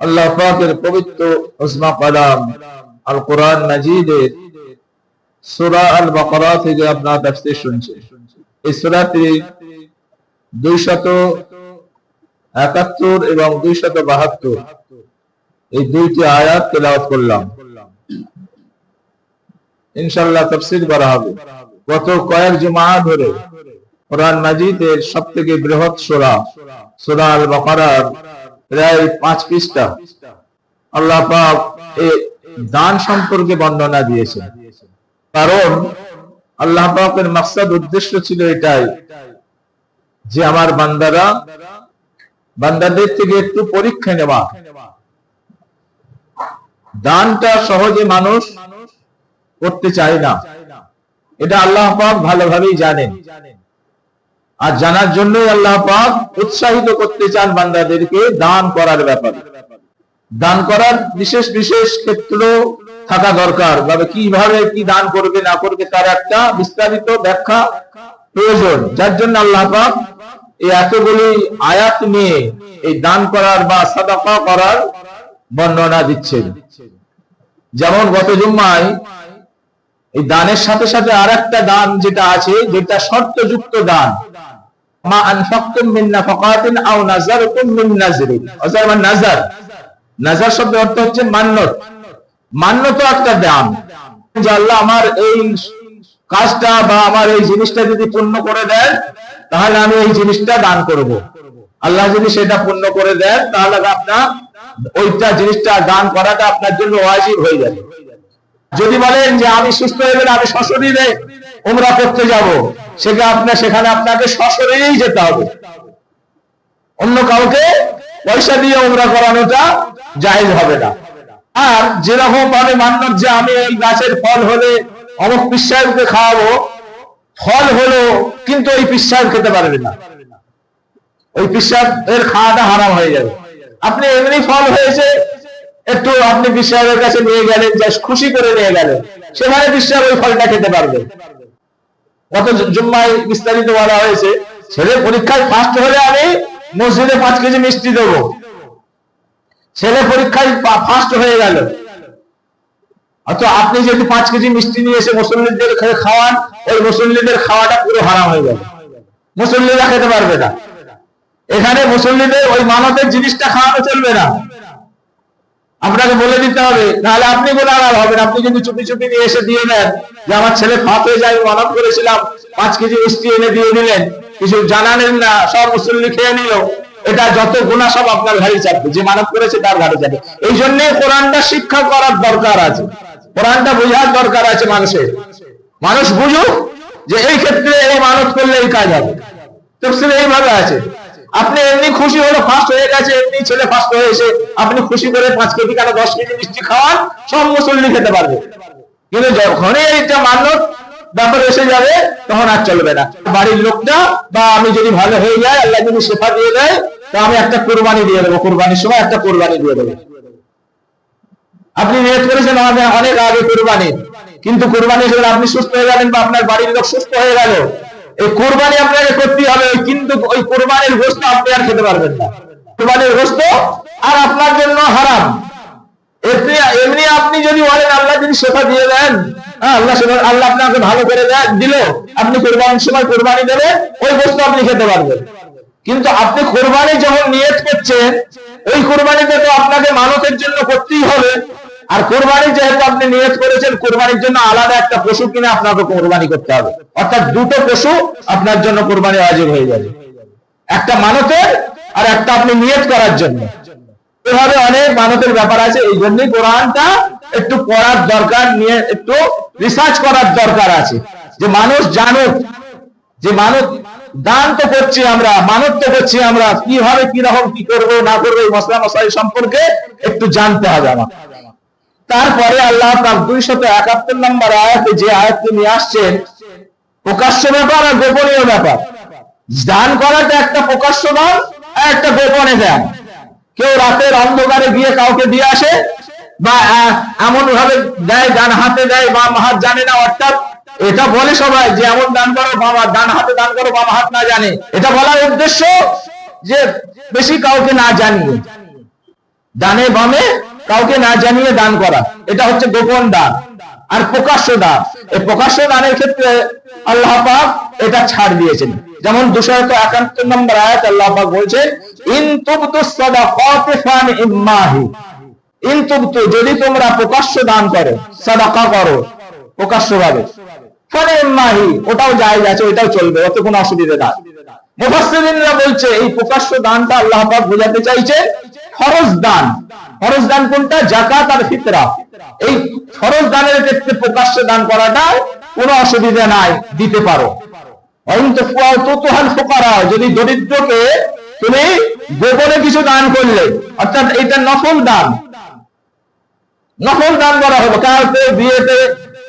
আল্লাহ পাকের পবিত্র উজমা কালাম আল কোরআন মাজিদের সূরা আল বাকারা থেকে আপনারা তাফসীর শুনছেন। এই সূরাটি 271 এবং 272 এই দুইটি আয়াত তেলাওয়াত করলাম। ইনশাআল্লাহ তাফসীর করা হবে। গত কয়েক জুমা ধরে কোরআন মাজিদের সবথেকে বৃহৎ সূরা সূরা আল বাকারার প্রায় 5 পৃষ্ঠা আল্লাহ পাক এই দান সম্পর্কে বর্ণনা দিয়েছেন। কারণ আল্লাহ পাকের মাকসাদ উদ্দেশ্য ছিল এটাই যে আমার বান্দাদের থেকে একটু পরীক্ষা নেওয়া। দানটা সহজে মানুষ করতে চায় না, এটা আল্লাহ পাক ভালোভাবেই জানেন। আর জানার জন্যই আল্লাহ পাক উৎসাহিত করতে চান বান্দাদেরকে দান করার ব্যাপারে। দান করার বিশেষ বিশেষ ক্ষেত্র থাকা দরকার, কিভাবে কি দান করবে না করবে তার একটা বিস্তারিত ব্যাখ্যা প্রয়োজন। যার জন্য আল্লাহ পাক এই এতগুলি আয়াত নিয়ে এই দান করার বা সাদাকা করার বর্ণনা দিচ্ছেন। যেমন গত জুম্মায় এই দানের সাথে সাথে আরেকটা দান যেটা আছে, যেটা শর্তযুক্ত দান, মা আনফাকতুম মিন নাফাকাতিন আও নাযারতুম মিন নাযরিন। অর্থাৎ নাযার, নাযার শব্দের অর্থ হচ্ছে মান্নত। মান্নত একটা দান, যে আল্লাহ আমার এই কাজটা বা আমার এই জিনিসটা যদি পূর্ণ করে দেন তাহলে আমি এই জিনিসটা দান করব। আল্লাহ যদি সেটা পূর্ণ করে দেন তাহলে আপনার ওইটা জিনিসটা দান করাটা আপনার জন্য ওয়াজিব হয়ে যাবে। যদি বলেন যে আমি সুস্থ হয়ে গেলে আমি সশরীরে উমরা করতে যাব, সেখানে আপনাকে সশরীরেই যেতে হবে। অন্য কাউকে পয়সা দিয়ে উমরা করানোটা জায়েজ হবে না। আর যেরকম ভাবে মান্নত যে আমি এই গাছের ফল হলে অমুক পীর সাহেবকে খাওয়াবো, ফল হলো কিন্তু ওই পীর সাহেব খেতে পারবে না, ওই পীর সাহেবের খাওয়াটা হারাম হয়ে যাবে। আপনি এমনি ফল হয়েছে একটু আপনি পীর সাহেবের কাছে নিয়ে গেলেন, যা খুশি করে নিয়ে গেলেন, সেখানে পীর সাহেব ওই ফলটা খেতে পারবে। গত জুম্মায় বিস্তারিত বলা হয়েছে, ছেলে পরীক্ষায় ফার্স্ট হলে আমি মসজিদে 5 কেজি মিষ্টি দেবো। ছেলে পরীক্ষায় ফার্স্ট হয়ে গেল, অথচ আপনি যদি 5 কেজি মিষ্টি নিয়ে এসে মুসল্লিদের খাওয়ান, ওই মুসল্লিদের খাওয়াটা পুরো হারাম হয়ে যাবে, মুসল্লিরা খেতে পারবে না। এখানে মুসল্লিদের ওই মানতের জিনিসটা খাওয়ানো চলবে না, আপনাকে বলে দিতে হবে, নাহলে আপনি গুনাহগার হবেন। আপনি যদি চুপি চুপি নিয়ে এসে দিয়ে নেন যে আমার ছেলে ফাঁক হয়ে যায়, মানত করেছিলাম, 5 কেজি মিষ্টি এনে দিয়ে দিলেন, কিছু জানালেন না, সব মুসল্লি খেয়ে নিল, এটা যত গুনাহ সব আপনার ঘাড়ে চাপবে, যে মানত করেছে তার ঘাড়ে যাবে। এই জন্য কোরআনটা শিক্ষা করার দরকার আছে, কোরআনটা বোঝার দরকার আছে মানুষের। মানুষ বুঝুক যে এই ক্ষেত্রে এই মানত করলে এই কাজ হবে। তাফসীরে এইভাবে আছে। আপনি এমনি খুশি হলো ফার্স্ট হয়ে গেছে, এমনি ছেলে ফার্স্ট হয়েছে, আপনি খুশি করে 5 কেজি কেন 10 কেজি মিষ্টি খাওয়ান, সব মুসল্লি খেতে পারবে। কিন্তু যখনই এইটা মানত ব্যাপার এসে যাবে তখন আর চলবে না। বাড়ির লোকটা বা আমি যদি ভালো হয়ে যায়, আল্লাহ যদি শেফা দিয়ে দেয়, তো আমি একটা কোরবানি দিয়ে দেবো, কোরবানির সময় একটা কোরবানি দিয়ে দেবো। আপনি নিয়ত করেছেন আমাদের অনেক আগে কোরবানি, কিন্তু কোরবানি হিসেবে আপনি সুস্থ হয়ে গেলেন বা আপনার বাড়ির লোক সুস্থ হয়ে গেল, এই কোরবানি আপনাকে করতে হবে, কিন্তু ওই কোরবানির গোশত আপনি আর খেতে পারবেন না। কোরবানির গোশত আর আপনার জন্য হারাম। এমনি আপনি যদি বলেন আল্লাহ যদি শেফা দিয়ে দেন, আল্লাহ আপনাকে ভালো করে দিল, আপনি কোরবানির সময় কোরবানি দেবেন, ওই গোশত আপনি খেতে পারবেন। কিন্তু আপনি কোরবানি যখন নিয়ত করছেন, ওই কোরবানিতে তো আপনাকে মানতের জন্য করতেই হবে। আর কোরবানি যেহেতু আপনি নিয়ত করেছেন, কোরবানির জন্য আলাদা একটা পশু কিনে আপনাকে কোরবানি করতে হবে। অর্থাৎ দুটো পশু আপনার জন্য কোরবানি ওয়াজিব হয়ে যাবে, একটা মানতের আর একটা আপনি নিয়ত করার জন্য। এভাবে অনেক মানতের ব্যাপার আছে। এই জন্যই কোরআনটা একটু পড়ার দরকার, নিয়ে একটু রিসার্চ করার দরকার আছে, যে মানুষ জানুক যে মানত দান তো করছি আমরা, মানত তো করছি আমরা, কিভাবে কিরকম কি করবো না করবো এই মশলা মশাই সম্পর্কে একটু জানতে হবে আমার। তারপরে আল্লাহ তার 271 নম্বর আয়াতে যে আয়াতটি নিয়ে আসছেন, প্রকাশ্য ব্যাপার আর গোপনীয় ব্যাপার। দান করাটা একটা প্রকাশ্য দান আর একটা গোপনে দেন। কেউ রাতের অন্ধকারে গিয়ে কাউকে দিয়ে আসে, বা এমন ভাবে দেয়, ডান হাতে দেয় বাম হাত জানে না, অর্থাৎ এটা বলে সবাই যে এমন দান করো, ডান হাতে দান করো, বাম হাত না জানে। এটা বলার উদ্দেশ্য যে বেশি কাউকে না জানিয়ে ডানে বামে কাউকে না জানিয়ে দান করা, এটা হচ্ছে গোপন দান। আর প্রকাশ্য দান, এই প্রকাশ্য দানের ক্ষেত্রে আল্লাহ পাক এটা ছাড় দিয়েছেন। যেমন 271 নম্বর আয়াত আল্লাহ পাক বলছেন, ইন তুবতু সাদাকাতি ফানিম্মাহি, ইন তুবতু, যদি তোমরা প্রকাশ্য দান করো, সাদাকা করো প্রকাশ্য ভাবে, ফানিম্মাহি, ওটাও জায়েজ আছে, ওটাও চলবে, ওতে কোনো অসুবিধা নাই। মুফাসসিরিনরা বলছে এই প্রকাশ্য দানটা আল্লাহ পাক বোঝাতে চাইছেন ফরজ দান। ফরজ দান কোনটা? যাকাত আর ফিতরা। এই ফরজ দানের ক্ষেত্রে প্রকাশ্য দান করাটা কোনো অসুবিধা নাই, দিতে পারো। যদি দরিদ্রকে তুমি গোপনে কিছু দান করলে, অর্থাৎ এটা নফল দান, নফল দান করা হলো। কাউকে বিয়েতে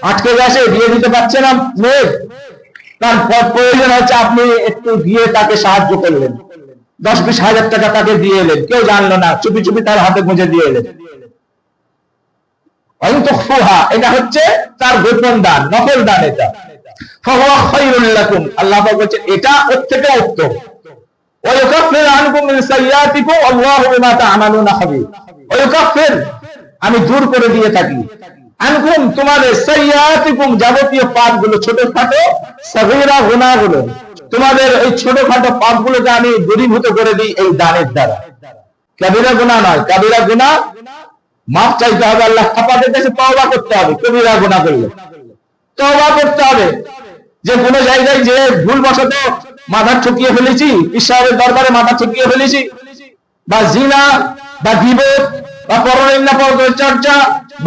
আটকে গেছে, বিয়ে দিতে পারছে না মেয়ে, তার প্রয়োজন হচ্ছে আপনি একটু দিয়ে তাকে সাহায্য করলেন, 10-20 হাজার টাকা তাকে দিয়ে এলেন, কেউ জানলো না, চুপি চুপি তার হাতে গুঁজে দিয়ে এলেন, এটা হচ্ছে তার গোপন দান, নফল দান। এটা আল্লাহ বলছেন এটা ওর থেকে উত্তম। আমি দূর করে দিয়ে থাকি আনকুম, তোমাদের সাইয়্যাতিকুম, যাবতীয় পাপগুলো, ছোটখাটো সগীরা গুনাহগুলো, তোমাদের এই ছোটখাটো পাপগুলোকে আমি দূরীভূত করে দিই এই দানের দ্বারা। কবিরা গুনাহ নয়, কবিরা গুনাহ মাফ চাইতে হবে, আল্লাহ পাকের কাছে তওবা করতে হবে। কবিরা গুনাহ করলে তওবা করতে হবে, যে কোনো জায়গায় যে ভুলবশত মাথা ঠকিয়ে ফেলেছি, ঈশ্বরের দরবারে মাথা ঠকিয়ে ফেলেছি, বা জিনা বা গীবত বা পরনিন্দা পরচর্চা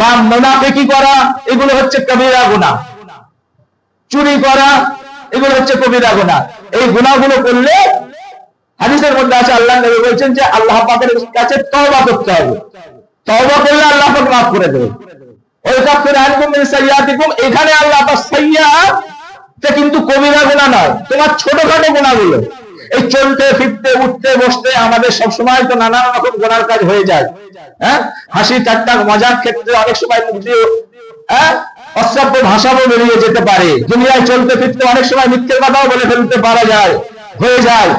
বা মুনাফিকি করা, এগুলো হচ্ছে কবিরা গুনাহ। চুরি করা, এগুলো হচ্ছে কবিরা গুনাহ। এই গুনাহগুলো করলে হাদিসের মধ্যে আছে, আল্লাহ নবী বলেছেন যে আল্লাহ পাকের কাছে তওবা করতে হবে, তওবা করলে আল্লাহ পাক মাফ করে দেবেন। ওই কাফির আনকুম মিন সাইয়্যাতিকুম, এখানে আল্লাহ পাক সাইয়্যাত কিন্তু কবিরা গুনাহ নয়, তোমার ছোটখাটো গুনাহগুলো, এই চলতে ফিরতে উঠতে বসতে আমাদের সব সময় তো নানা রকম গুনার কাজ হয়ে যায়। হ্যাঁ, হাসি ঠাট্টা মজার ক্ষেত্রে অনেক সময় মুখ দিয়ে অশ্রাব্য ভাষাও বেরিয়ে যেতে পারে। দুনিয়ায় চলতে ফিরতে অনেক সময় মিথ্যে কথাও বলে ফেলতে পারা যায়, হয়ে যায়।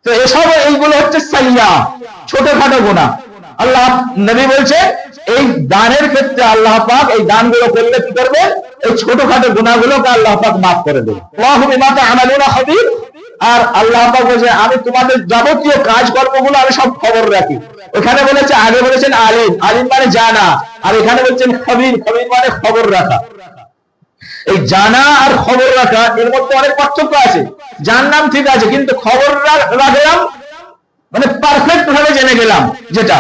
তো এসব এইগুলো হচ্ছে সাইয়্যা, ছোটখাটো গুনাহ। আল্লাহ নবী বলছে এই দানের ক্ষেত্রে আল্লাহ পাক এই দানগুলো করলে কি করবে? এই ছোটখাটো গুনাহগুলোকে আল্লাহ পাক মাফ করে দেবে। আল্লাহু বিমা তা'মালুনা খাবীর। আর আল্লাহ পাক বলেছে আমি তোমাদের যাবতীয় কাজকর্মগুলো আমি সব খবর রাখি। এখানে বলেছে, আগে বলেছেন আলিম, আলিম মানে জানা, আর এখানে বলছেন খাবীর, খাবীর মানে খবর রাখা। এই জানা আর খবর রাখা এর মধ্যে অনেক পার্থক্য আছে। জানলাম ঠিক আছে, কিন্তু খবর রাখলাম মানে পারফেক্ট ভাবে জেনে গেলাম, যেটা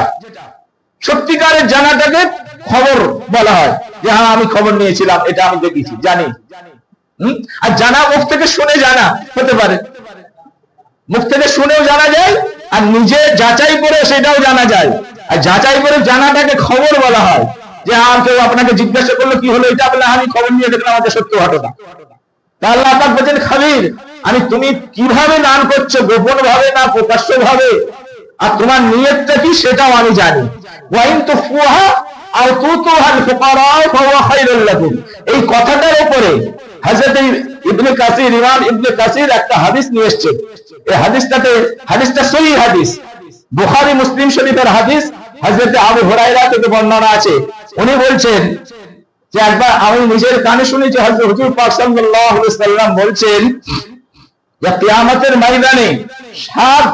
সত্যিকারের জানাটাকে খবর বলা হয়, যে হ্যাঁ আমি খবর নিয়েছিলাম, এটা আমি দেখেছি, জানি। আর জানা মুখ থেকে শুনে জানা হতে পারে, মুখ থেকে শুনেও জানা যায়, আর নিজে যাচাই করে সেটাও জানা যায়। আর যাচাই করে জানাটাকে খবর বলা হয়, যে আর কেউ আপনাকে জিজ্ঞাসা করলো কি হলো, এটা বলে আমি খবর নিয়ে দেখলাম আমাদের সত্য ঘটনা। আল্লাহ পাক বলেন খাবির, আমি তুমি কিভাবে দান করছো, গোপন ভাবে না প্রকাশ্য ভাবে, আর তোমার নিয়তটা কি সেটাও আমি জানি। ওয়াইন তুফুহা আও তুতুহাল ফুকারা ফাহুয়া খায়রুল লাকুম। এই কথাটার উপরে হযরত ইবনে কাসির, ইমাম ইবনে কাসির একটা হাদিস নিয়ে এসেছেন। এই হাদিসটা সহিহ হাদিস, বুখারী মুসলিম শরীফের হাদিস। হযরত আবু হুরায়রা থেকে বর্ণনা আছে, উনি বলছেন যে একবার আমি নিজের কানে শুনেছি হযরত হুজুর পাক সাল্লাল্লাহু আলাইহি ওয়াসাল্লাম বলছেন যে কিয়ামতের ময়দানে 7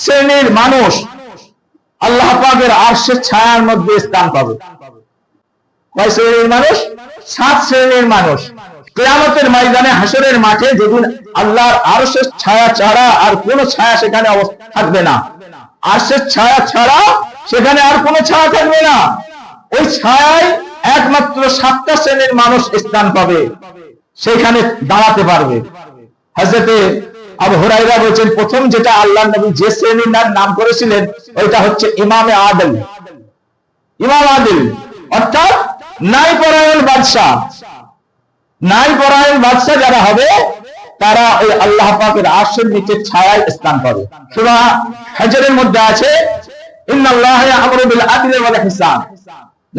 শ্রেণীর মানুষ আল্লাহ পাকের আরশের ছায়ার মধ্যে স্থান পাবে। কয় শ্রেণীর মানুষ? 7 শ্রেণীর মানুষ কিয়ামতের ময়দানে, হাসরের মাঠে, যেদিন আল্লাহর আরশের ছায়া ছাড়া আর কোনো ছায়া সেখানে থাকবে না। আরশের ছায়া ছাড়া সেখানে আর কোনো ছায়া থাকবে না। ওই ছায়ায় একমাত্র 7টা শ্রেণীর মানুষ স্থান পাবে, সেখানে দাঁড়াতে পারবে। হযরত আবু হুরায়রা বলেছেন, প্রথম যেটা আল্লাহর নবী যে শ্রেণীর নাম করেছিলেন ওইটা হচ্ছে ইমামে আদল। ইমাম আদল অর্থাৎ ন্যায়পরায়ণ বাদশা। ন্যায়পরায়ণ বাদশা যারা হবে তারা ওই আল্লাহ পাকের আরশের নিচে ছায়ায় স্থান পাবে। সূরা হজরের মধ্যে আছে, ইন্নাল্লাহা ইয়া'মুরু বিল আদলি ওয়াল ইহসান,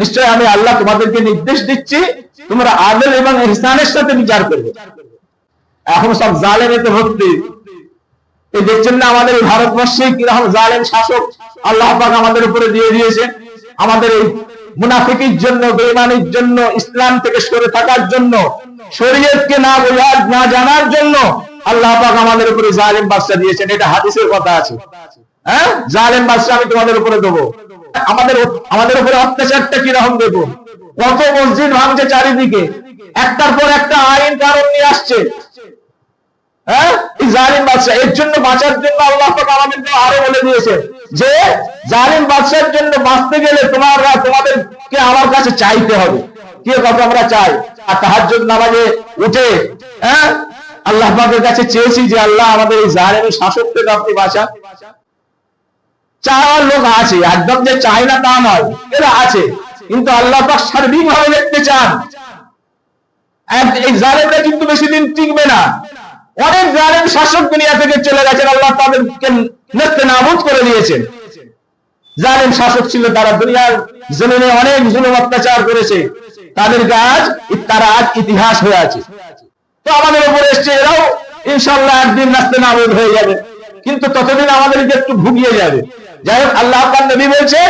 নিশ্চয় আমি আল্লাহ তোমাদেরকে নির্দেশ দিচ্ছি তোমরা আদল এবং ইহসানের সাথে বিচার করবে। এখন সব জালেমেতে ভর্তি, এই দেখছেন না আমাদের এই ভারতবর্ষে কিরকম জালেম শাসক আল্লাহ পাক আমাদের উপরে দিয়ে দিয়েছে। আমাদের এই মুনাফিকির জন্য, বেঈমানির জন্য, ইসলাম থেকে সরে থাকার জন্য, শরীয়তকে না জানার জন্য আল্লাহ পাক আমাদের উপরে জালেম বাদশা দিয়েছেন। এটা হাদিসের কথা আছে। হ্যাঁ, জালেম বাদশা আমি তোমাদের উপরে দেবো। আমাদের উপরে অত্যাচারটা কিরকম দেবো। কত মসজিদ ভাঙছে চারিদিকে, একটার পর একটা আইন কারণ নিয়ে আসছে। হ্যাঁ, এই জালিম বাদশা, এর জন্য বাঁচার জন্য আল্লাহ পাক আমাদেরকে আরো বলে দিয়েছে যে জালিম বাদশার জন্য বাঁচতে গেলে তোমাদেরকে আমার কাছে চাইতে হবে। কি কথা আমরা চাই? আর তাহাজ্জুদ নামাজে উঠে আল্লাহ পাকের কাছে চেয়েছি যে আল্লাহ আমাদের এই জালিমের শাসক থেকে আপনি বাঁচান। চাওয়ার লোক আছে, একদম যে চাই না তা নয়, এরা আছে, কিন্তু আল্লাহ পাক সার্বিকভাবে দেখতে চান। এই জালেমরা কিন্তু বেশি দিন টিকবে না। অনেক জালেম শাসক দুনিয়া থেকে চলে গেছেন, আল্লাহ তাদেরকে নেস্তেনাবুদ করে দিয়েছেন। জালেম শাসক ছিল, তারা দুনিয়ার জমিনে অনেক জুলুম অত্যাচার করেছে, তারা আজ ইতিহাস হয়ে আছে। তো আমাদের উপরে এসছে, এরাও ইনশাআল্লাহ একদিন নেস্তেনাবুদ হয়ে যাবে, কিন্তু ততদিন আমাদেরকে একটু ভুগিয়ে যাবে। যাই হোক, আল্লাহ পাক নবী বলছে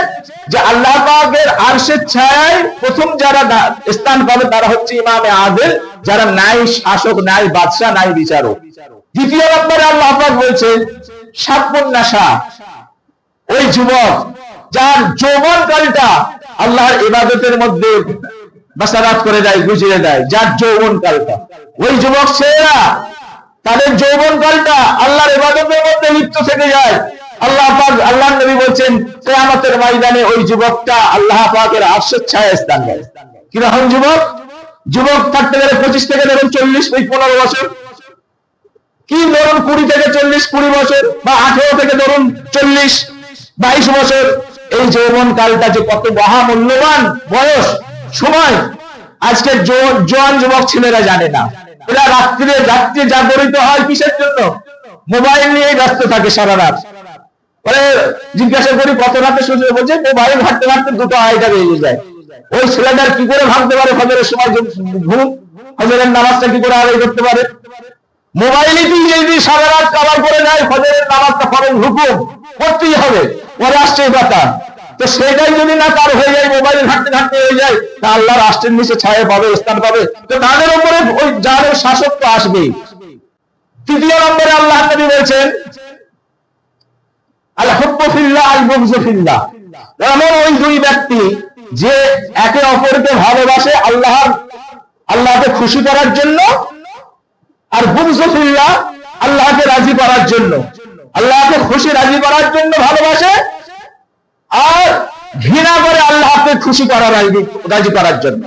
যে আল্লাহ পাকের আরশের ছায়ায় প্রথম যারা স্থান পাবে তারা হচ্ছে ইমামে আদিল, যারা ন্যায় শাসক, ন্যায় বাদশা, ন্যায় বিচারক। দ্বিতীয় নম্বরে আল্লাহ পাক বলছে শাবুন নাশা, ওই যুবক যার যৌবনকালটা আল্লাহর ইবাদতের মধ্যে বাসারাত করে দেয়, গুজিয়ে দেয়, যার যৌবনকালটা, ওই যুবক ছেলেরা তাদের যৌবনকালটা আল্লাহর ইবাদতের মধ্যে লিপ্ত থেকে যায়। আল্লাহ নবী বলছেন কিয়ামতের ময়দানে ওই যুবকটা আল্লাহ পাকের আরশের ছায়ায় স্থান পাবে। কিরকম যুবক? যুবক থাকতে গেলে 25 থেকে ধরুন 40, 15 বছর, কি ধরুন 20 থেকে 40, 20 বছর, বা 18 থেকে ধরুন 40, 22 বছর। এই যৌবন কালটা যে কত মহামূল্যবান বয়স, সময়, আজকে জোয়ান যুবক ছেলেরা জানে না। এরা রাত্রে জাগরিত হয় কিসের জন্য? মোবাইল নিয়ে ব্যস্ত থাকে সারা রাত। জিজ্ঞাসা করি কত রাতে শুয়ে, বলছে মোবাইল ঘাটতে ঘাটতে 2টা 2:30 বেজে যায়। ওই ছেলেটার কি করে ভাবতে পারে ফজরের সময় ঘুম, ফজরের নামাজটা কি করে আদায় করতে পারে? মোবাইলেতেই যদি সারা রাত কাবার করে যায়, ফজরের নামাজটা ফরজ হুকুম করতেই হবে, ওর রাষ্ট্রের কথা। তো সেটাই যদি না তার হয়ে যায়, মোবাইল ঘাটতে ঘাটতে হয়ে যায়, তা আল্লাহ রাষ্ট্রের নিচে ছায়া পাবে, স্থান পাবে, তো তাদের উপরে ওই জালেম শাসক তো আসবেই। তৃতীয় নম্বরে আল্লাহ নবী বলছেন আল হুব্বু ফিল্লাহ আল বুগযু ফিল্লাহ, এমন ওই দুই ব্যক্তি যে একে অপরকে ভালোবাসে আল্লাহকে খুশি করার জন্য, আর বুগযু ফিল্লাহ আল্লাহকে রাজি করার জন্য, আল্লাহকে খুশি রাজি করার জন্য ভালোবাসে, আর ঘৃণা করে আল্লাহকে খুশি করার রাজি করার জন্য।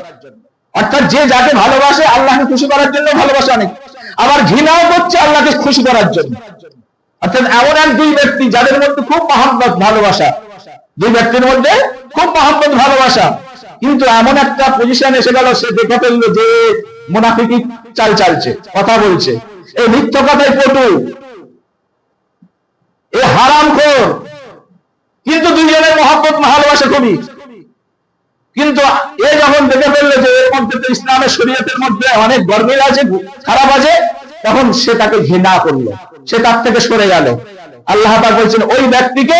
অর্থাৎ যে যাকে ভালোবাসে আল্লাহকে খুশি করার জন্য ভালোবাসে অনেক, আবার ঘৃণাও করছে আল্লাহকে খুশি করার জন্য। অর্থাৎ এমন এক দুই ব্যক্তি যাদের মধ্যে খুব মহব্বত ভালোবাসা, দুই ব্যক্তির মধ্যে খুব মহব্বত ভালোবাসা, কিন্তু এমন একটা পজিশন এসে গেল, সে দেখে ফেললো যে মুনাফিকি চাল চালছে, কথা বলছে, এই মিথ্যা কথায় পটু, এ হারামখোর, কিন্তু দুইজনের মহব্বত ভালোবাসা খুবই। কিন্তু এ যখন দেখে ফেললো যে এর মধ্যে তো ইসলামের শরীয়তের মধ্যে অনেক গরমিল আছে, খারাপ আছে, তখন সে তাকে ঘৃণা করলো, সে তার থেকে সরে গেল। আল্লাহ পাক বলছেন ওই ব্যক্তিকে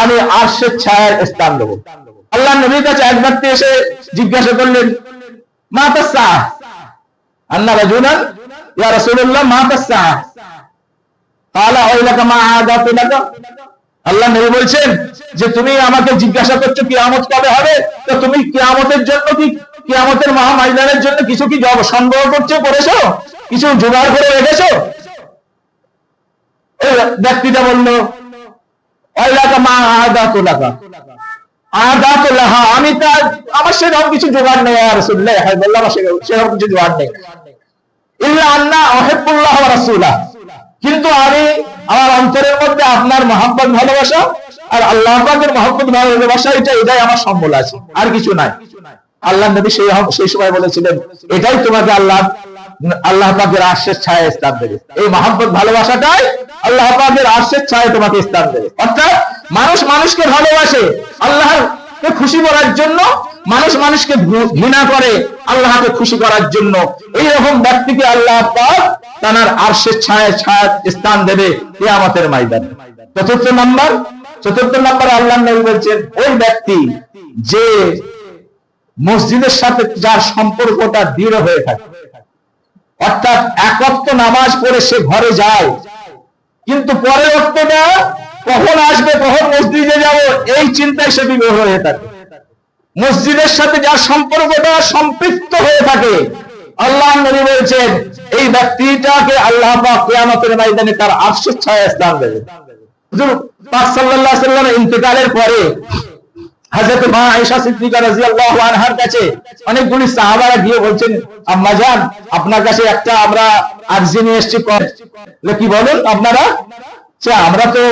আমি আরশের ছায়ার স্থান দেবো। আল্লাহ নবীর কাছে এক ব্যক্তি এসে জিজ্ঞাসা করলেন মা তাসসা, আন্না রাজুলান ইয়া রাসূলুল্লাহ মা তাসসা, ক্বালা ওয়াইলাকা মা আদাতু লাকা। আল্লাহ নবী বলছেন যে তুমি আমাকে জিজ্ঞাসা করছো কিয়ামত কবে হবে, তো তুমি কিয়ামতের জন্য কি, কিয়ামতের মহাময়দানের জন্য কিছু কি সংগ্রহ করেছো, কিছু জোগাড় করে রেখেছো? ব্যক্তিটা বলল ওয়াইলাকা মা আদাতু লাকা, আদাতু লাহা, আমি তার আমার সেরকম কিছু জোগাড় নেই ইয়া রাসূলুল্লাহ, হ্যাঁ বললাম সেরকম কিছু জোগাড় নেই, ইল্লা আন্না উহিব্বুল্লাহ ওয়া রাসূলা, কিন্তু আমি আমার অন্তরের মধ্যে আপনার মহব্বত ভালোবাসা আর আল্লাহ পাকের মহব্বত ভালোবাসা, এটাই আমার সম্বল আছে, আর কিছু নাই। আল্লাহ নবী সেই সময় বলেছিলেন এটাই তোমাকে আল্লাহ পাকের আরশের ছায়ায় স্থান দেবে, এই মহব্বত ভালোবাসাটাই আল্লাহ পাকের আরশের ছায়ায় তোমাকে স্থান দেবে। অর্থাৎ মানুষ মানুষকে ভালোবাসে আল্লাহকে খুশি করার জন্য, মানুষ মানুষকে ঘৃণা করে আল্লাহকে খুশি করার জন্য। এইরকম ব্যক্তিকে আল্লাহ পাক তার আরশের ছায়ায় ছায়া স্থান দেবে কিয়ামতের ময়দানে। চতুর্থ নম্বর আল্লাহর নবী বলছেন, ওই ব্যক্তি যে মসজিদের সাথে যার সম্পর্কটা দৃঢ় হয়ে থাকে, অর্থাৎ এক ওয়াক্ত নামাজ পড়ে সে ঘরে যায়, কিন্তু পরের ওয়াক্তটা কখন আসবে, কখন মসজিদে যাব, এই চিন্তায় সে বিভোর হয়ে থাকে। মসজিদের সাথে যার সম্পর্কটা সম্পৃক্ত হয়ে থাকে, আল্লাহর নবী বলছেন এই ব্যক্তিটাকে আল্লাহ পাক কিয়ামতের ময়দানে তার আরশের ছায়ায় স্থান দেবে। হুজুর পাক সাল্লাল্লাহু আলাইহি ওয়াসাল্লামের ইন্তেকালের পরে হযরত মা আয়েশা সিদ্দিকা রাদিয়াল্লাহু আনহার কাছে অনেকগুলি সাহাবারা গিয়ে বলছেন, আম্মা জান, আপনার কাছে একটা আমরা আরজি নিয়ে এসেছি। কি বলেন আপনারা? আমরা তো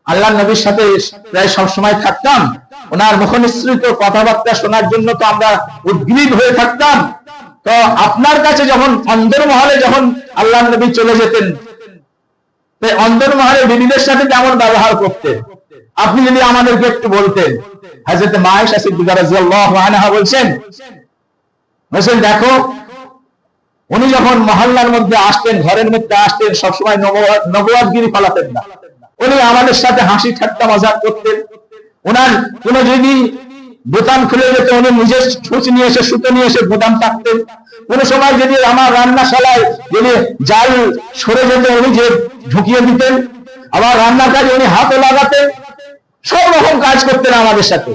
আল্লাহর নবীর সাথে প্রায় সব সময় থাকতাম, ওনার মুখনিসৃত কথাবার্তা শোনার জন্য তো আমরা উদ্গ্রীব হয়ে থাকতাম। তো আপনার কাছে যখন অন্দরমহলে যখন আল্লাহর নবী চলে যেতেন, তাই অন্দরমহলে বিবিদের সাথে যেমন ব্যবহার করতেন, আপনি যদি আমাদেরকে একটু বলতেন। হযরত মা আয়েশা সিদ্দিকা রাদিয়াল্লাহু আনহা বলছেন, দেখো, উনি যখন মহল্লার মধ্যে আসতেন, ঘরের মধ্যে আসতেন, সবসময় নবুয়াতগিরি ফলাতেন না। উনি আমাদের সাথে হাসি ঠাট্টা মজাক করতেন। ওনার কোন যদি বোতাম খুলে যেত, উনি নিজের ছুঁচ নিয়ে এসে, সুতো নিয়ে এসে বোতাম টাকতেন। কোন সময় যদি আমার রান্নাশালায় যদি জাল সরে যেত, উনি যে ঢুকিয়ে দিতেন। আবার রান্নার কাজে উনি হাতও লাগাতেন। সব রকম কাজ করতেন আমাদের সাথে।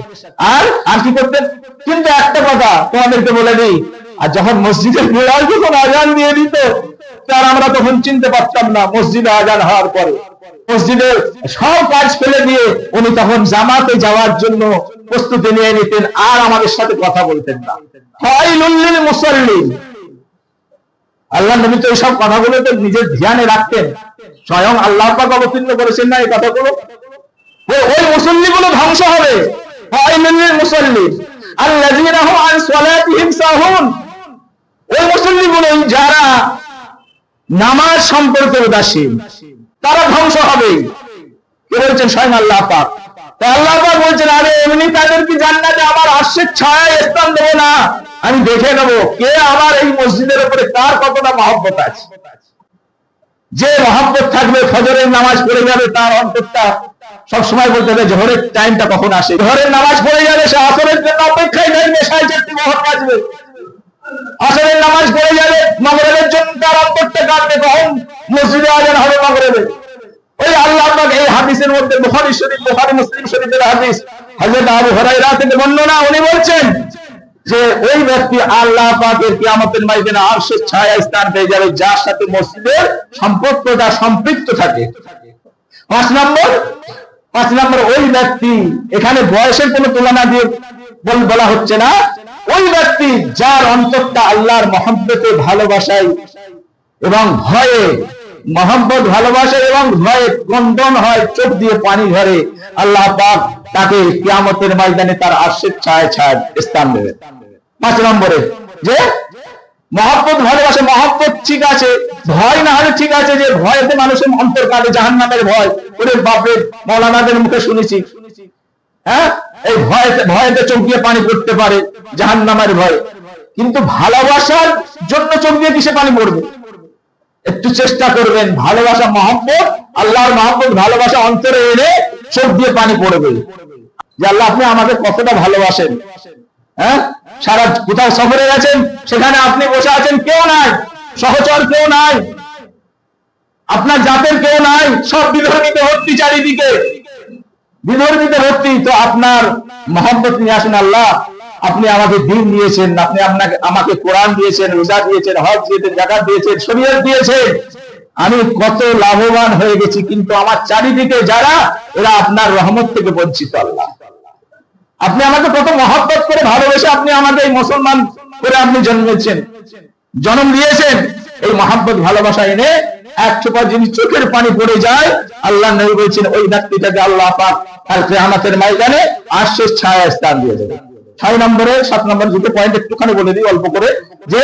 আর কি করতেন? কিন্তু একটা কথা তোমাদেরকে বলে দিই, আর যখন মসজিদের বেড়াল যখন আজান দিয়ে দিত, তার আমরা তখন চিনতে পারতাম না। মসজিদে আজান হওয়ার পরে মসজিদের সব কাজ ফেলে দিয়ে উনি তখন জামাতে যাওয়ার জন্য প্রস্তুতি নিয়ে নিতেন, আর আমাদের সাথে কথা বলতেন না। ফাইলুল লিল মুসাল্লিন। আল্লাহ নবী তো এইসব কথাগুলো তো নিজের ধ্যানে রাখতেন। স্বয়ং আল্লাহ পাক অবতীর্ণ করেছেন না এই কথাগুলো। ওই মুসল্লিগুলো ধ্বংস হবে। ফাইলুল লিল মুসাল্লিন আল্লাযীনা হুম আন সালাতিহিম সাহুন। ওই মুসল্লিগুলো যারা নামাজ সম্পর্কে উদাসীন, তারা ধ্বংস হবে। কে বলছেন? স্বয়ং আল্লাহ পাক। তো আল্লাহ পাক বলছেন, আরে এমনি তাদেরকে জান্নাতে আমার আরশের ছায়ায় স্থান দেবো না, আমি দেখে নেব কে আমার এই মসজিদের উপরে কার কতটা মহব্বত আছে। যে মহব্বত থাকবে, ফজরের নামাজ পড়ে যাবে, তার অন্তরটা সবসময় বলতে হবে জোহরের টাইমটা কখন আসে। জোহরের নামাজ পড়ে যাবে, সে আসরের জন্য অপেক্ষায় থাকবে, 4:30 মোহর বাজবে। আসরের নামাজ পড়ে যাবে, মাগরিবের জন্য তার অন্তরটা কাঁদবে, কখন মসজিদে আজান হবে মাগরিবে। ওই আল্লাহ পাক এই হাদিসের মধ্যে, বুখারী শরীফ, বুখারী মুসলিম শরীফের হাদিস, হযরত আবু হুরায়রা থেকে বর্ণনা, উনি বলছেন যে ওই ব্যক্তি আল্লাহ পাকের কিয়ামতের ময়দানে আরশের ছায়ায় স্থান পেয়ে যাবে, যার সাথে মসজিদের সম্পর্কটা সম্পৃক্ত থাকে। 5 নম্বর ওই ব্যক্তি, এখানে বয়সের কোনো তুলনা দিয়ে বলা হচ্ছে না, ওই ব্যক্তি যার অন্তরটা আল্লাহর মহব্বতে, ভালোবাসায় এবং ভয়ে, মহব্বত, ভালোবাসা এবং ভয়ে ক্রন্দন হয়, চোখ দিয়ে পানি ঝরে, আল্লাহ পাক তাকে কিয়ামতের ময়দানে তার আরশের ছায়ায় স্থান দেবে। 5 নম্বরে যে মহব্বত, ভালোবাসা, মহব্বত ঠিক আছে, ভয় না হলে ঠিক আছে, যে ভয়তে মানুষের অন্তর কাঁদে, জাহান্নামের ভয়। ওরে বাপরে, মাওলানাদের মুখে শুনেছি, হ্যাঁ, এই ভয়তে চোখ দিয়ে পানি পড়তে পারে, জাহান্নামের ভয়। কিন্তু ভালোবাসার জন্য চোখ দিয়ে কিসে পানি পড়বে? একটু চেষ্টা করবেন, ভালোবাসা, মহব্বত, আল্লাহর মহব্বত, ভালোবাসা অন্তরে এনে চোখ দিয়ে পানি পড়বে, যে আল্লাহ আপনি আমাকে কতটা ভালোবাসেন। হ্যাঁ, সারা কোথাও সফরে গেছেন, সেখানে আপনি বসে আছেন, কেউ নাই, সহচর কেউ নাই, আপনার জাতের কেউ নাই, সব বিধর্মীতে ভর্তি, চারিদিকে বিধর্মীতে ভর্তি। তো আপনার মহব্বত নিয়ে আসেন, আল্লাহ আপনি আমাকে দ্বীন দিয়েছেন, আপনি আমাকে কোরআন দিয়েছেন, রোজা দিয়েছেন, হজ দিয়েছেন, যাকাত দিয়েছেন, শরীয়ত দিয়েছেন, আমি কত লাভবান হয়ে গেছি, কিন্তু আমার চারিদিকে যারা, এরা আপনার রহমত থেকে বঞ্চিত। আল্লাহ আপনি আমাকে কত মহব্বত করে ভালোবেসে আপনি আমাকে এই মুসলমান করে আপনি জন্ম দিয়েছেন। এই মহব্বত, ভালোবাসা এনে এক ছোপা যিনি চোখের পানি পড়ে যায়, আল্লাহ নবী বলছেন ওই ব্যক্তিটাকে আল্লাহ পাক কাল কিয়ামতের ময়দানে আরশের ছায়ায় স্থান দিয়ে দেবে। 7 নম্বরে দুটো পয়েন্ট একটুখানি বলে দিই অল্প করে, যে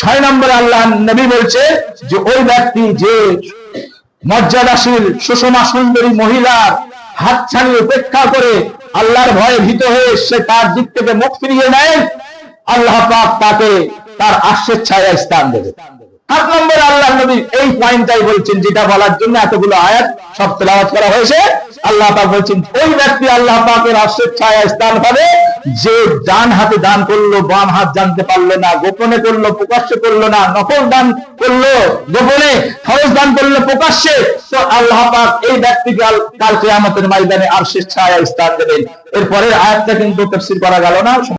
6 নম্বরে আল্লাহ নবী বলছে যে ওই ব্যক্তি যে মর্যাদাশীল, সুষমা, সুন্দরী মহিলার হাতছানি উপেক্ষা করে আল্লাহর ভয়ে ভীত হয়ে সে তার দিক থেকে মুখ ফিরিয়ে নেয়, আল্লাহ পাক তাকে তার আরশের ছায়ায় স্থান দেবে। 7 নম্বরে আল্লাহ নবী এই পয়েন্টটাই বলছেন, যেটা বলার জন্য এতগুলো আয়াত সব তেলাওয়াত করা হয়েছে। আল্লাহ পাক বলছেন, ওই ব্যক্তি আল্লাহ পাকের আরশের ছায়ায় স্থান পাবে যে ডান হাতে দান করলো, বাম হাত জানতে পারলো না, গোপনে করলো, প্রকাশ্যে করলো না, নফল দান করলো গোপনে, ফরজ দান করলো প্রকাশ্যে, তো আল্লাহ পাক এই ব্যক্তিকে কাল কিয়ামতের ময়দানে আরশের ছায়ায় স্থান দেবেন। এরপরের আয়াতটা কিন্তু তাফসীর করা গেল না।